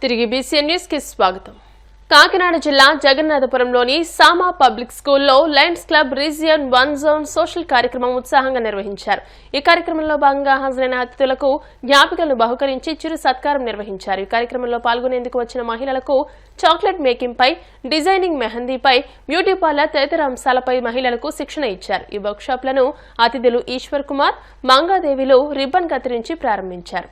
తిరిగి BCN news కి స్వాగతం. కాకినాడ జిల్లా జగన్నాథపురంలోని సామా పబ్లిక్ స్కూల్లో Lions club region 1 zone social కార్యక్రమం ఉత్సాహంగా నిర్వహించారు. ఈ కార్యక్రమంలో భాగంగా హాజరైన అతిథులకు జ్ఞాపికలను బహుకరించి చిరు సత్కారం నిర్వహించారు. ఈ కార్యక్రమంలో పాల్గొనేందుకు వచ్చిన మహిళలకు చాక్లెట్ మేకింగ్ పై, డిజైనింగ్, మెహందీపై, బ్యూటీ పార్లర్ తదితర అంశాలపై మహిళలకు శిక్షణ ఇచ్చారు. ఈ వర్క్షాప్లను అతిథులు ఈశ్వర్ కుమార్, మంగాదేవిలు రిబ్బన్ కత్తిరించి ప్రారంభించారు.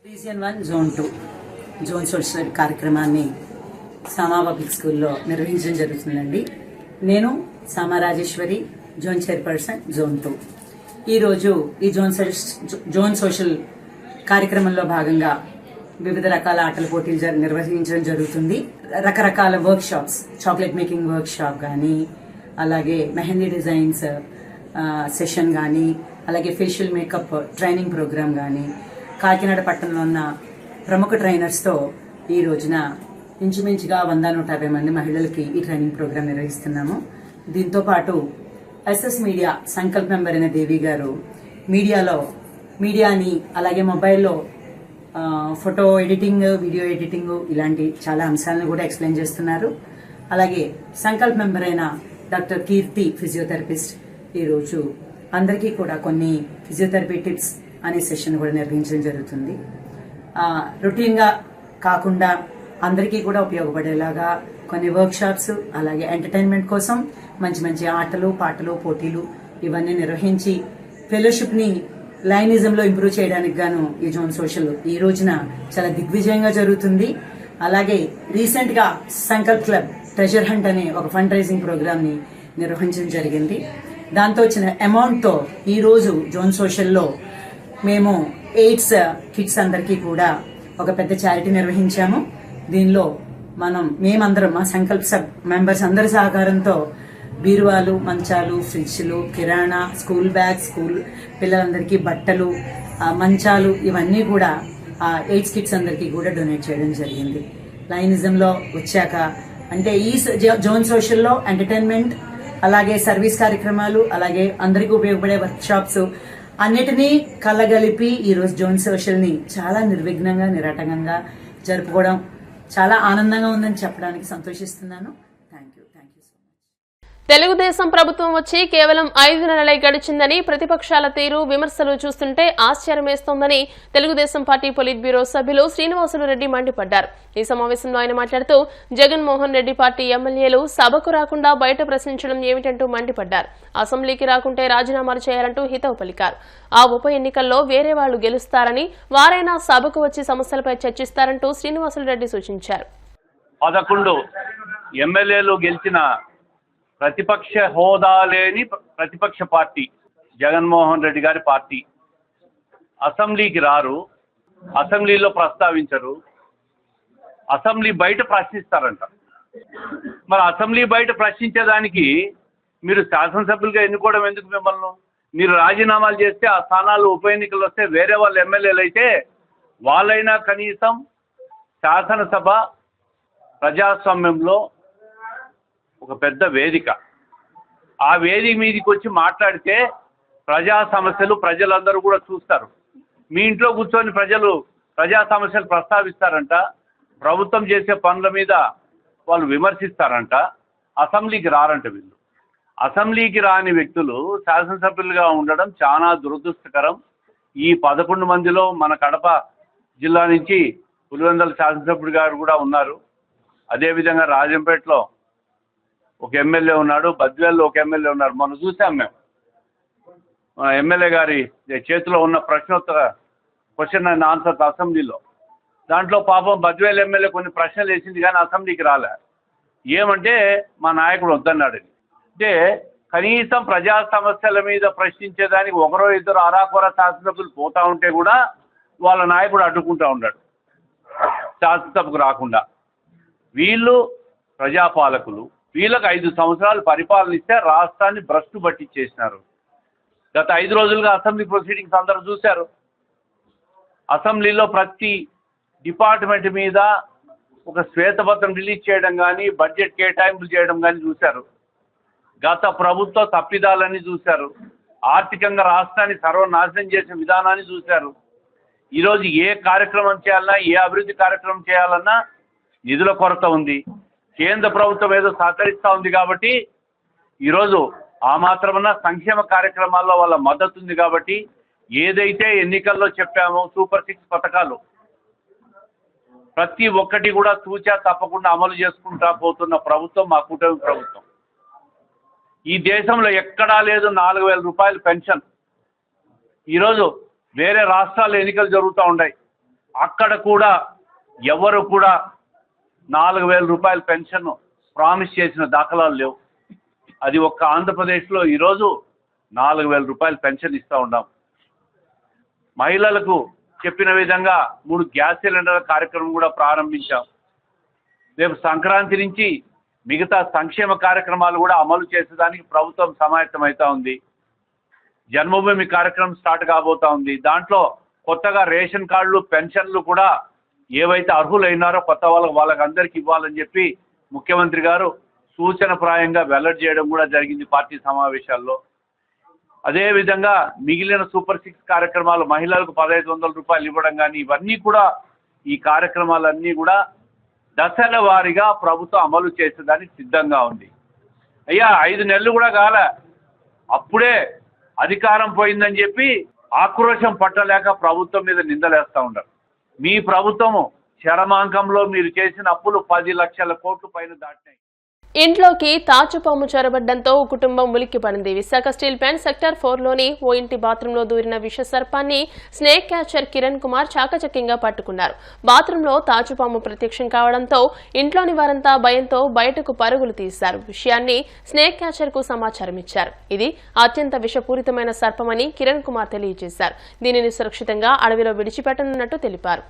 రీజియన్ 1 జోన్ 2 జోన్ సోషల్ కార్యక్రమాన్ని సామా పబ్లిక్ స్కూల్లో నిర్వహించడం జరుగుతుందండి. నేను సామా రాజేశ్వరి, జోన్ చైర్పర్సన్, జోన్ 2. ఈరోజు ఈ జోన్ సోషల్ కార్యక్రమంలో భాగంగా వివిధ రకాల ఆటల పోటీలు నిర్వహించడం జరుగుతుంది. రకరకాల work shops, chocolate making work shop కానీ, అలాగే మెహందీ డిజైన్స్ సెషన్ కానీ, అలాగే ఫేషియల్ మేకప్ ట్రైనింగ్ ప్రోగ్రామ్ కానీ, కాకినాడ పట్టణంలో ఉన్న ప్రముఖ ట్రైనర్స్తో ఈ రోజున ఇంచుమించుగా 100-150 మంది మహిళలకి ఈ ట్రైనింగ్ ప్రోగ్రాం నిర్వహిస్తున్నాము. దీంతో పాటు ఎస్ఎస్ మీడియా సంకల్ప మెంబర్ అయిన దేవి గారు మీడియాని అలాగే మొబైల్లో ఫోటో ఎడిటింగ్, వీడియో ఎడిటింగ్ ఇలాంటి చాలా అంశాలను కూడా ఎక్స్ప్లెయిన్ చేస్తున్నారు. అలాగే సంకల్ప మెంబర్ అయిన డాక్టర్ కీర్తి ఫిజియోథెరపిస్ట్ ఈరోజు అందరికీ కూడా కొన్ని ఫిజియోథెరపీ టిప్స్ అనే సెషన్ కూడా నిర్వహించడం జరుగుతుంది. రొటీన్గా కాకుండా అందరికీ కూడా ఉపయోగపడేలాగా కొన్ని వర్క్ షాప్స్, అలాగే ఎంటర్టైన్మెంట్ కోసం మంచి మంచి ఆటలు, పాటలు, పోటీలు ఇవన్నీ నిర్వహించి ఫెలోషిప్ని లైనిజంలో ఇంప్రూవ్ చేయడానికి గాను ఈ జోన్ సోషల్ ఈ రోజున చాలా దిగ్విజయంగా జరుగుతుంది. అలాగే రీసెంట్గా సంకల్ప్ క్లబ్ ట్రెజర్ హంట్ అనే ఒక ఫండ్ రైజింగ్ ప్రోగ్రామ్ని నిర్వహించడం జరిగింది. దాంతో వచ్చిన అమౌంట్తో ఈరోజు జోన్ సోషల్లో మేము ఎయిడ్స్ కిడ్స్ అందరికీ కూడా ఒక పెద్ద చారిటీ నిర్వహించాము. దీనిలో మేమందరం మా సంకల్ప సబ్ మెంబర్స్ అందరి సహకారంతో బీరువాలు, మంచాలు, ఫ్రిడ్జ్లు, కిరాణా, స్కూల్ బ్యాగ్స్, స్కూల్ పిల్లలందరికీ బట్టలు, మంచాలు ఇవన్నీ కూడా ఎయిడ్స్ కిడ్స్ అందరికీ కూడా డొనేట్ చేయడం జరిగింది. లైనిజంలో వచ్చాక అంటే ఈ జోన్ సోషల్లో ఎంటర్టైన్మెంట్, అలాగే సర్వీస్ కార్యక్రమాలు, అలాగే అందరికీ ఉపయోగపడే వర్క్ షాప్స్ అన్నిటినీ కలగలిపి ఈరోజు జోన్ సోషల్ ని చాలా నిర్విఘ్నంగా, నిరాటంకంగా జరుపుకోవడం చాలా ఆనందంగా ఉందని చెప్పడానికి సంతోషిస్తున్నాను. Thank you so much. Telugu Desam ప్రభుత్వం వచ్చి కేవలం 5 నెలలే గడిచిందని ప్రతిపక్షాల తీరు, విమర్శలు చూస్తుంటే ఆశ్చర్యమేస్తోందని తెలుగుదేశం పార్టీ పొలిట్ బ్యూరో సభ్యులు శ్రీనివాసులు రెడ్డి మండిపడ్డారు. ఈ సమావేశంలో ఆయన మాట్లాడుతూ జగన్మోహన్ రెడ్డి పార్టీ ఎమ్మెల్యేలు సభకు రాకుండా బయట ప్రశ్నించడం ఏమిటంటూ మండిపడ్డారు. అసెంబ్లీకి రాకుంటే రాజీనామాలు చేయాలంటూ హితవు పలికారు. ఆ ఉప ఎన్నికల్లో వేరే వాళ్లు గెలుస్తారని, వారైనా సభకు వచ్చి సమస్యలపై చర్చిస్తారంటూ శ్రీనివాసులు రెడ్డి సూచించారు. 11 ఎమ్మెల్యేలు గెలిచిన ప్రతిపక్ష హోదా లేని ప్రతిపక్ష పార్టీ జగన్మోహన్ రెడ్డి గారి పార్టీ అసెంబ్లీకి రారు, అసెంబ్లీలో ప్రస్తావించరు, అసెంబ్లీ బయట ప్రశ్నిస్తారంట. మరి అసెంబ్లీ బయట ప్రశ్నించేదానికి మీరు శాసనసభ్యులుగా ఎన్నుకోవడం ఎందుకు? మిమ్మల్ని మీరు రాజీనామాలు చేస్తే ఆ స్థానాలు ఉప ఎన్నికలు వస్తే వేరే వాళ్ళ ఎమ్మెల్యేలు అయితే వాళ్ళైనా కనీసం శాసనసభ ప్రజాస్వామ్యంలో ఒక పెద్ద వేదిక. ఆ వేదిక మీదకి వచ్చి మాట్లాడితే ప్రజా సమస్యలు ప్రజలందరూ కూడా చూస్తారు. మీ ఇంట్లో కూర్చొని ప్రజలు ప్రజా సమస్యలు ప్రస్తావిస్తారంట, ప్రభుత్వం చేసే పనుల మీద వాళ్ళు విమర్శిస్తారంట, అసెంబ్లీకి రారంట. వీళ్ళు అసెంబ్లీకి రాని వ్యక్తులు శాసనసభ్యులుగా ఉండడం చాలా దురదృష్టకరం. ఈ 11 మందిలో మన కడప జిల్లా నుంచి పులివెందుల శాసనసభ్యుడు గారు కూడా ఉన్నారు. అదేవిధంగా రాజంపేటలో ఒక ఎమ్మెల్యే ఉన్నాడు, బద్వేల్లో ఒక ఎమ్మెల్యే ఉన్నారు. మనం చూసాం మేము ఎమ్మెల్యే గారి చేతిలో ఉన్న ప్రశ్నోత్తర క్వశ్చన్ అండ్ ఆన్సర్ అసెంబ్లీలో. దాంట్లో పాపం బద్వేల్ ఎమ్మెల్యే కొన్ని ప్రశ్నలు వేసింది కానీ అసెంబ్లీకి రాలే. ఏమంటే మా నాయకుడు వద్దన్నాడు. అంటే కనీసం ప్రజా సమస్యల మీద ప్రశ్నించేదానికి ఒకరో ఇద్దరు అరాకొర శాసనసభ్యులు పోతా ఉంటే కూడా వాళ్ళ నాయకుడు అడ్డుకుంటా ఉన్నాడు శాసనసభకు రాకుండా. వీళ్ళు ప్రజాపాలకులు, వీళ్ళకి 5 సంవత్సరాలు పరిపాలన ఇస్తే రాష్ట్రాన్ని భ్రష్టు పట్టించేసినారు. గత 5 రోజులుగా అసెంబ్లీ ప్రొసీడింగ్స్ అందరూ చూశారు. అసెంబ్లీలో ప్రతి డిపార్ట్మెంట్ మీద ఒక శ్వేతపత్రం రిలీజ్ చేయడం కానీ, బడ్జెట్ కేటాయింపులు చేయడం కానీ చూశారు. గత ప్రభుత్వ తప్పిదాలన్నీ చూశారు. ఆర్థికంగా రాష్ట్రాన్ని సర్వనాశనం చేసిన విధానాన్ని చూశారు. ఈరోజు ఏ కార్యక్రమం చేయాలన్నా, ఏ అభివృద్ధి కార్యక్రమం చేయాలన్నా నిధుల కొరత ఉంది. కేంద్ర ప్రభుత్వం ఏదో సహకరిస్తూ ఉంది కాబట్టి ఈరోజు ఆ మాత్రమన్నా సంక్షేమ కార్యక్రమాల్లో వాళ్ళ మద్దతు ఉంది కాబట్టి ఏదైతే ఎన్నికల్లో చెప్పామో సూపర్ 6 పథకాలు ప్రతి ఒక్కటి కూడా తూచా తప్పకుండా అమలు చేసుకుంటా పోతున్న ప్రభుత్వం మా కూటమి ప్రభుత్వం. ఈ దేశంలో ఎక్కడా లేదు 4,000 రూపాయల పెన్షన్. ఈరోజు వేరే రాష్ట్రాల్లో ఎన్నికలు జరుగుతూ ఉన్నాయి, అక్కడ కూడా ఎవరు కూడా 4,000 రూపాయల పెన్షన్ ప్రామిస్ చేసిన దాఖలాలు లేవు. అది ఒక్క ఆంధ్రప్రదేశ్లో ఈరోజు 4,000 రూపాయల పెన్షన్ ఇస్తూ ఉన్నాం. మహిళలకు చెప్పిన విధంగా 3 గ్యాస్ సిలిండర్ల కార్యక్రమం కూడా ప్రారంభించాం. రేపు సంక్రాంతి నుంచి మిగతా సంక్షేమ కార్యక్రమాలు కూడా అమలు చేసేదానికి ప్రభుత్వం సమాయత్తమవుతా ఉంది. జన్మభూమి కార్యక్రమం స్టార్ట్ కాబోతా ఉంది. దాంట్లో కొత్తగా రేషన్ కార్డులు, పెన్షన్లు కూడా ఏవైతే అర్హులైనారో కొత్త వాళ్ళకి అందరికీ ఇవ్వాలని చెప్పి ముఖ్యమంత్రి గారు సూచనప్రాయంగా వెల్లడి చేయడం కూడా జరిగింది పార్టీ సమావేశాల్లో. అదేవిధంగా మిగిలిన సూపర్ 6 కార్యక్రమాలు మహిళలకు 1,500 రూపాయలు ఇవ్వడం కానీ ఇవన్నీ కూడా ఈ కార్యక్రమాలన్నీ కూడా దశల వారీగా ప్రభుత్వం అమలు చేసేదానికి సిద్ధంగా ఉంది. అయ్యా 5 నెలలు కూడా కాలే, అప్పుడే అధికారం పోయిందని చెప్పి ఆక్రోశం పట్టలేక ప్రభుత్వం మీద నిందలేస్తూ ఉన్నారు. మీ ప్రభుత్వము చరమాంకంలో మీరు చేసిన అప్పులు 10 లక్షల కోట్ల పైన దాటినాయి. ఇంట్లోకి తాచుపాము చొరబడ్డంతో ఓ కుటుంబం ఉలిక్కిపడింది. విశాఖ స్టీల్ ప్లాంట్ సెక్టర్ 4లోని ఓ ఇంటి బాత్రూంలో దూరిన విష సర్పాన్ని స్నేక్ క్యాచర్ కిరణ్ కుమార్ చాకచక్యంగా పట్టుకున్నారు. బాత్రూంలో తాచుపాము ప్రత్యక్షం కావడంతో ఇంట్లోని వారంతా భయంతో బయటకు పరుగులు తీశారు. విషయాన్ని స్నేక్ క్యాచర్ కు సమాచారం ఇచ్చారు. ఇది అత్యంత విషపూరితమైన సర్పమని కిరణ్ కుమార్ తెలియజేశారు. దీనిని సురక్షితంగా అడవిలో విడిచిపెట్టనున్నట్టు తెలిపారు.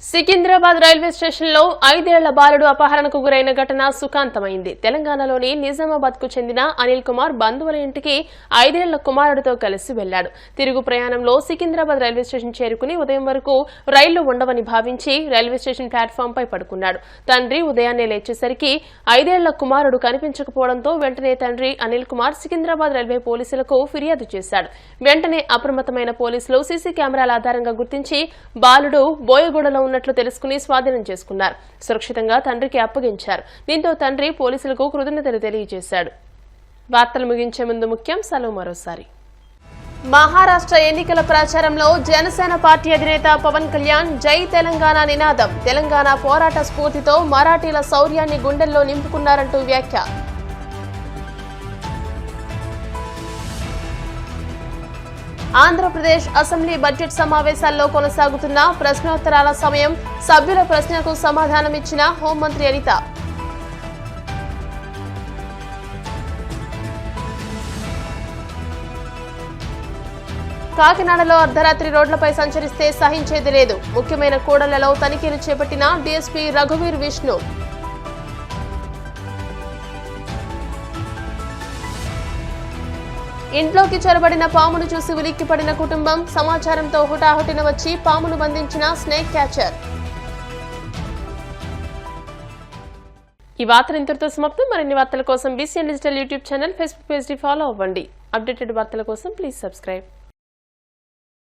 సికింద్రాబాద్ రైల్వే స్టేషన్లో 5 ఏళ్ల బాలుడు అపహరణకు గురైన ఘటన సుఖాంతమైంది. తెలంగాణలోని నిజామాబాద్ కు చెందిన అనిల్ కుమార్ బంధువుల ఇంటికి 5 ఏళ్ల కుమారుడితో కలిసి వెళ్లాడు. తిరుగు ప్రయాణంలో సికింద్రాబాద్ రైల్వే స్టేషన్ చేరుకుని ఉదయం వరకు రైళ్లు ఉండవని భావించి రైల్వే స్టేషన్ ప్లాట్ఫామ్ పై పడుకున్నాడు. తండ్రి ఉదయాన్నే లేచేసరికి 5 ఏళ్ల కుమారుడు కనిపించకపోవడంతో వెంటనే తండ్రి అనిల్ కుమార్ సికింద్రాబాద్ రైల్వే పోలీసులకు ఫిర్యాదు చేశాడు. వెంటనే అప్రమత్తమైన పోలీసులు సీసీ కెమెరాల ఆధారంగా గుర్తించి బాలుడు బోయగూడలో ఉన్నట్లు తెలుసుకుని స్వాధీనం చేసుకున్నారు. సురక్షితంగా తండ్రికి అప్పగించారు. దీంతో తండ్రి పోలీసులకు కృతజ్ఞతలు తెలియజేశాడు. వార్తలు ముగించే ముందు ముఖ్యాంశాలు మరోసారి. మహారాష్ట్ర ఎన్నికల ప్రచారంలో జనసేన పార్టీ అధినేత పవన్ కళ్యాణ్ జై తెలంగాణ నినాదం. తెలంగాణ పోరాట స్ఫూర్తితో మరాఠీల శౌర్యాన్ని గుండెల్లో నింపుకున్నారంటూ వ్యాఖ్య. ఆంధ్రప్రదేశ్ అసెంబ్లీ బడ్జెట్ సమావేశాల్లో కొనసాగుతున్న ప్రశ్నోత్తరాల సమయం. సభ్యుల ప్రశ్నలకు సమాధానమిచ్చిన హోంమంత్రి అనిత. కాకినాడలో అర్ధరాత్రి రోడ్లపై సంచరిస్తే సహించేది లేదు. ముఖ్యమైన కూడళ్లలో తనిఖీలు చేపట్టిన డీఎస్పీ రఘువీర్ విష్ణు. ఇంట్లోకి చొరబడిన పామును చూసి ఉలిక్కిపడిన కుటుంబం. సమాచారంతో హుటాహుటిన వచ్చి పామును బంధించిన స్నేక్ క్యాచర్. ఈ వార్తలు ఇంతటితో సమాప్తం. మరిన్ని వార్తల కోసం BCN digital YouTube channel, Facebook page follow అవ్వండి. అప్డేటెడ్ వార్తల కోసం ప్లీజ్ సబ్స్క్రైబ్.